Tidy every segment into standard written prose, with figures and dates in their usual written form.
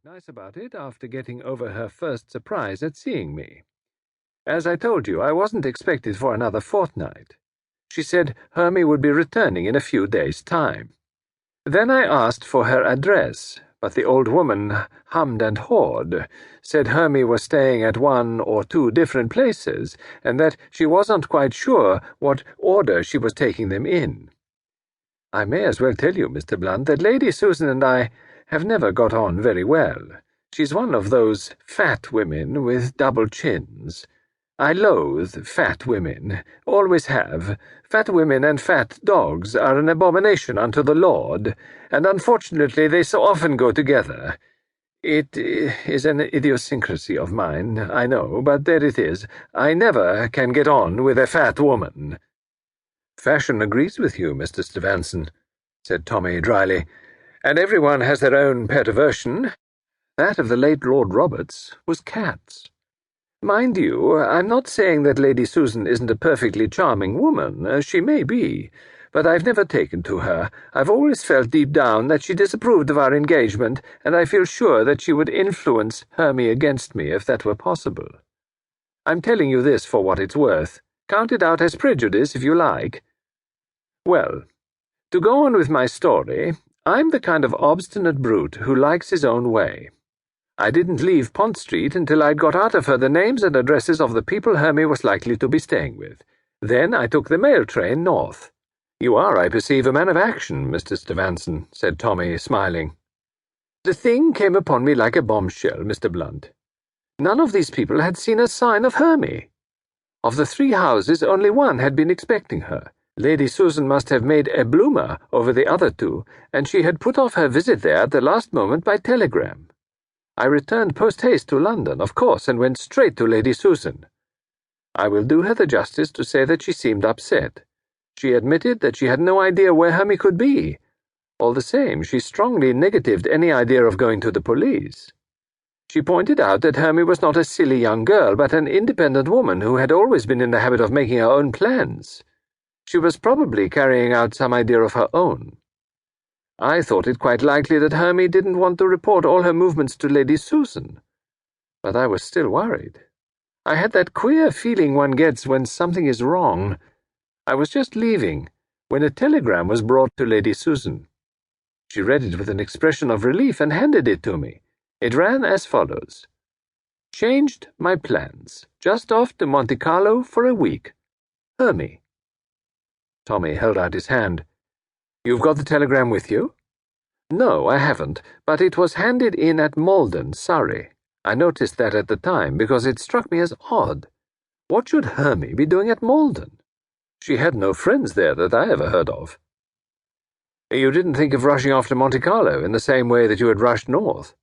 nice about it after getting over her first surprise at seeing me. As I told you, I wasn't expected for another fortnight. She said Hermie would be returning in a few days' time. Then I asked for her address, but the old woman hummed and hawed, said Hermie was staying at 1 or 2 different places, and that she wasn't quite sure what order she was taking them in. I may as well tell you, Mr. Blunt, that Lady Susan and I have never got on very well. She's one of those fat women with double chins. I loathe fat women, always have. Fat women and fat dogs are an abomination unto the Lord, and unfortunately they so often go together. It is an idiosyncrasy of mine, I know, but there it is. I never can get on with a fat woman. "Fashion agrees with you, Mr. Stevenson," said Tommy dryly, "and everyone has their own pet aversion. That of the late Lord Roberts was cats. Mind you, I'm not saying that Lady Susan isn't a perfectly charming woman. She may be, but I've never taken to her. I've always felt deep down that she disapproved of our engagement, and I feel sure that she would influence Hermie against me if that were possible. I'm telling you this for what it's worth. Count it out as prejudice if you like. Well, to go on with my story, I'm the kind of obstinate brute who likes his own way. I didn't leave Pont Street until I'd got out of her the names and addresses of the people Hermie was likely to be staying with. Then I took the mail train north. You are, I perceive, a man of action, Mr. Stevenson, said Tommy, smiling. The thing came upon me like a bombshell, Mr. Blunt. None of these people had seen a sign of Hermie. Of the 3 houses, only one had been expecting her. Lady Susan must have made a bloomer over the other 2, and she had put off her visit there at the last moment by telegram. I returned post-haste to London, of course, and went straight to Lady Susan. I will do her the justice to say that she seemed upset. She admitted that she had no idea where Hermie could be. All the same, she strongly negatived any idea of going to the police. She pointed out that Hermie was not a silly young girl, but an independent woman who had always been in the habit of making her own plans. She was probably carrying out some idea of her own. I thought it quite likely that Hermie didn't want to report all her movements to Lady Susan. But I was still worried. I had that queer feeling one gets when something is wrong. I was just leaving, when a telegram was brought to Lady Susan. She read it with an expression of relief and handed it to me. It ran as follows. Changed my plans. Just off to Monte Carlo for a week. Hermie. Tommy held out his hand. You've got the telegram with you? No, I haven't, but it was handed in at Malden, Surrey. I noticed that at the time because it struck me as odd. What should Hermie be doing at Malden? She had no friends there that I ever heard of. You didn't think of rushing off to Monte Carlo in the same way that you had rushed north?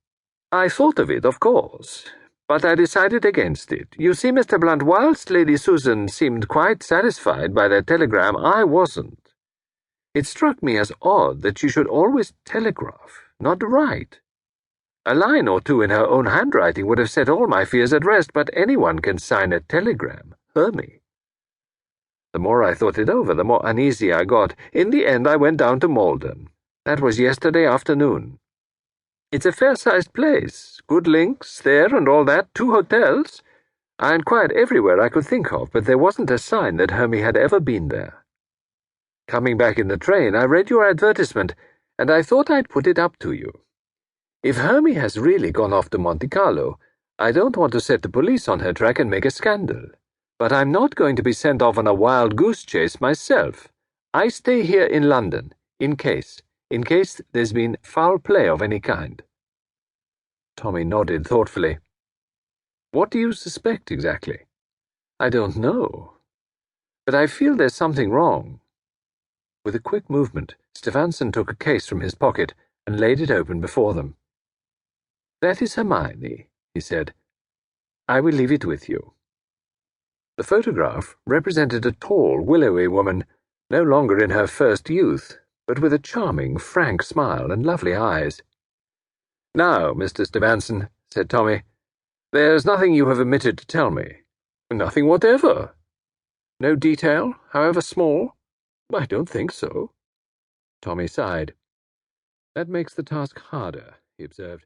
I thought of it, of course, but I decided against it. You see, Mr. Blunt, whilst Lady Susan seemed quite satisfied by that telegram, I wasn't. It struck me as odd that she should always telegraph, not write. A line or 2 in her own handwriting would have set all my fears at rest, but anyone can sign a telegram, Hermie. The more I thought it over, the more uneasy I got. In the end, I went down to Malden. That was yesterday afternoon. It's a fair-sized place, good links there and all that, 2 hotels. I inquired everywhere I could think of, but there wasn't a sign that Hermie had ever been there. Coming back in the train, I read your advertisement, and I thought I'd put it up to you. If Hermie has really gone off to Monte Carlo, I don't want to set the police on her track and make a scandal. But I'm not going to be sent off on a wild goose chase myself. I stay here in London, in case there's been foul play of any kind. Tommy nodded thoughtfully. What do you suspect exactly? I don't know, but I feel there's something wrong. With a quick movement, Stevenson took a case from his pocket and laid it open before them. That is Hermione, he said. I will leave it with you. The photograph represented a tall, willowy woman, no longer in her first youth, but with a charming, frank smile and lovely eyes. Now, Mr. Stevenson, said Tommy, there's nothing you have omitted to tell me. Nothing whatever. No detail, however small? I don't think so. Tommy sighed. That makes the task harder, he observed.